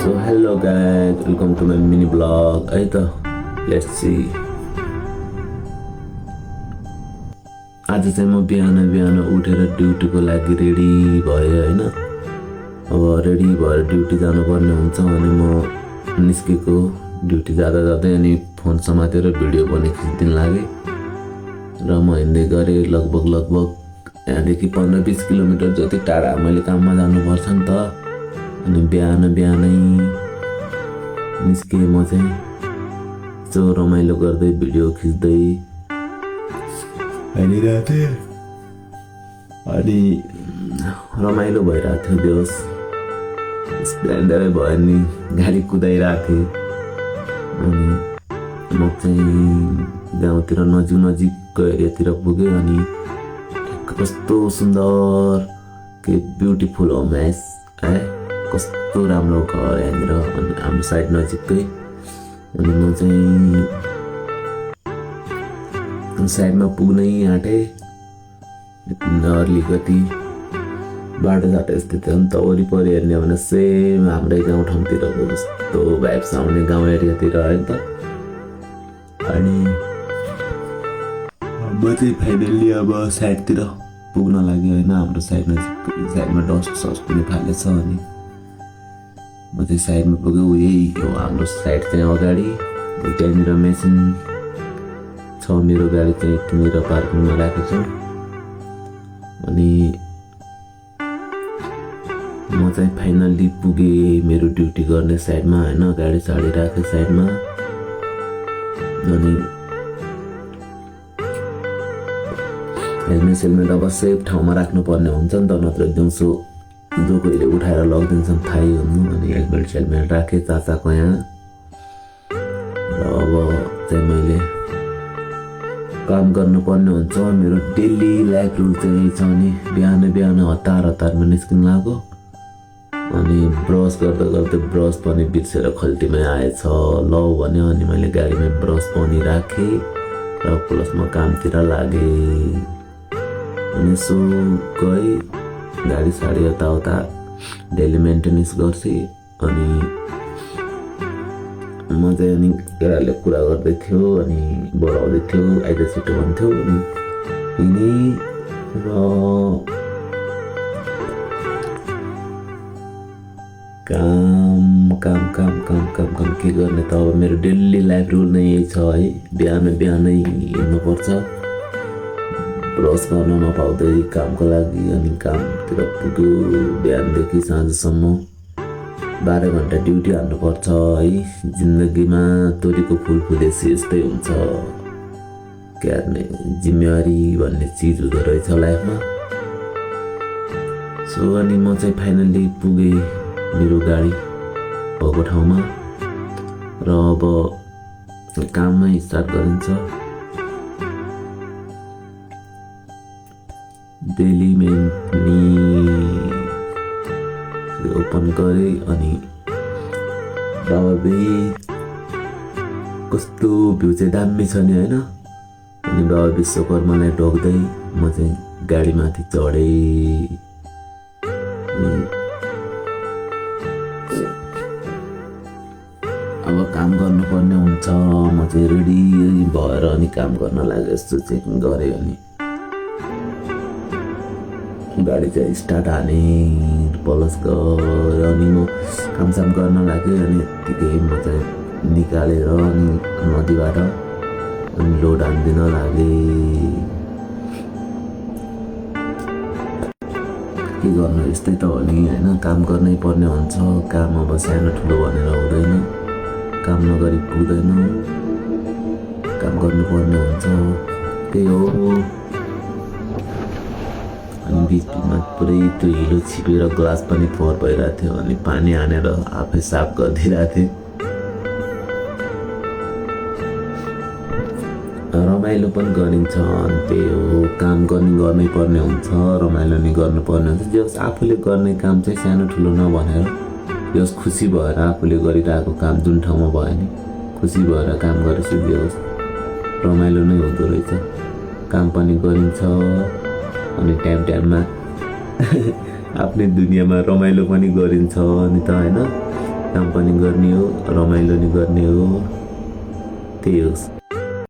So hello guys, welcome to my mini vlog. है त let's see. आज चाहिँ म बिहान उठेर ड्युटीको लागि रेडी भएँ हैन। अब रेडी भएर ड्युटी जानुपर्ने हुन्छ अनि म निस्केको ड्युटी जाँदा जाँदै अनि फोन समातेर भिडियो पनि खिच्दिन लागे र म हिँड्दै गरेँ लगभग यहाँदेखि 15-20 किलोमिटर जति टाढा मैले काममा जानुपर्छ नि त। अनि बिहानै निस्केँ म चाहिँ यसो रमाइलो गर्दै भिडियो खिच्दै हिँडिरहेको थिएँ अनि रमाइलो भइरहेको थियो। देउस स्प्लेन्डरै भयो नि गाडी कुदाइरहेको थिएँ अनि म चाहिँ गाउँतिर नजिकको एरियातिर पुगेँ अनि कस्तो सुन्दर के ब्युटिफुल होम है, कस्तो राम्रो घर यहाँनिर अनि हाम्रो साइड नजिकै। अनि म चाहिँ साइडमा पुग्नै आँटेँ अलिकति बाटो यस्तै थियो नि त। वरिपरि हेर्ने भने सेम हाम्रै गाउँठाउँतिरको जस्तो भाइब्स आउने गाउँ एरियातिर है नि त। अनि म चाहिँ फाइनल्ली अब साइडतिर पुग्न लाग्यो होइन। हाम्रो साइडमा डस्ट पनि फालेछ अनि म चाहिँ साइडमा पुग्यो। यही हो हाम्रो साइड चाहिँ अगाडि त्यहाँनिर मेसिन छ। मेरो गाडी चाहिँ यतिनिर पार्किङमा राखेको छु अनि म चाहिँ फाइनल्ली पुगेँ मेरो ड्युटी गर्ने साइडमा होइन। गाडी साडी राखेँ साइडमा अनि हेलमेट अब सेफ ठाउँमा राख्नुपर्ने हुन्छ नि त, नत्र दिउँसो जो कोहीले उठाएर लगिदिन्छन् थाहै हुनु। अनि हेलमेट राखेँ चाचाको यहाँ। र अब चाहिँ मैले काम गर्नुपर्ने हुन्छ। मेरो डेली लाइफ रुल चाहिँ यही छ नि बिहान हतारमा निस्किनु लाग्यो अनि ब्रस गर्दा ब्रस पनि बिर्सेर खल्तीमै आएछ ल भन्यो। अनि मैले गाडीमा ब्रस पनि राखेँ र प्लसमा कामतिर लागेँ अनि यसो गएँ गाडी साडी यताउता डेली मेन्टेनेन्स गर्छु। अनि म चाहिँ अनि केटाहरूले कुरा गर्दै थियो अनि बोलाउँदै थियो आइज छिटो भन्थ्यो अनि हिँडेँ र काम के गर्ने त। अब मेरो डेली लाइफ रुल नै यही छ है, बिहानै हिँड्नुपर्छ ब्रस गर्न नपाउँदै कामको लागि। अनि कामतिर पुग्यो बिहानदेखि साँझसम्म 12 घन्टा ड्युटी हान्नुपर्छ है। जिन्दगीमा तोरीको फुल फुलेपछि यस्तै हुन्छ, के गर्ने जिम्मेवारी भन्ने चिज हुँदो रहेछ लाइफमा। सो अनि म चाहिँ फाइनल्ली पुगेँ मेरो गाडी भएको ठाउँमा र अब काममै स्टार्ट गरिन्छ। डेली मेन्टनी ओपन गरेँ अनि बाबा कस्तो भ्यू चाहिँ दामी छ नि होइन। अनि बाबा विश्वकर्मालाई ढोक्दै म चाहिँ गाडीमाथि चढेँ। अब काम गर्नुपर्ने हुन्छ। म चाहिँ रेडी भएर अनि काम गर्न लाग्यो। यस्तो चेकिङ गरेँ अनि गाडी चाहिँ स्टार्ट हाने प्लस गयो अनि म कामसाम गर्न लाग्यो। अनि यत्तिकै म चाहिँ निकालेर अनि नदीबाट अनि लोड हान्दिन लागेँ। के गर्नु यस्तै त हो नि होइन, काम गर्नै पर्ने हुन्छ। काम अब सानो ठुलो भनेर हुँदैन, काम नगरी पुग्दैन, काम गर्नुपर्ने हुन्छ। त्यही हो। अनि बिचमा पुरै त्यो हिलो छिपेर ग्लास पनि फोहोर भइरहेको थियो अनि पानी हानेर आफै साफ गरिदिइरहेको थिएँ। रमाइलो पनि गरिन्छ अनि त्यही हो, काम गर्नै पर्ने हुन्छ, रमाइलो नि गर्नुपर्ने हुन्छ। जस आफूले गर्ने काम चाहिँ सानो ठुलो नभनेर जस खुसी भएर आफूले गरिरहेको काम जुन ठाउँमा भयो नि खुसी भएर काम गरेपछि जस रमाइलो नै हुँदो रहेछ। काम पनि गरिन्छ अनि टाइममा आफ्नै दुनियाँमा रमाइलो पनि गरिन्छ अनि त होइन। काम पनि गर्ने हो, रमाइलो नि गर्ने हो, त्यही हो।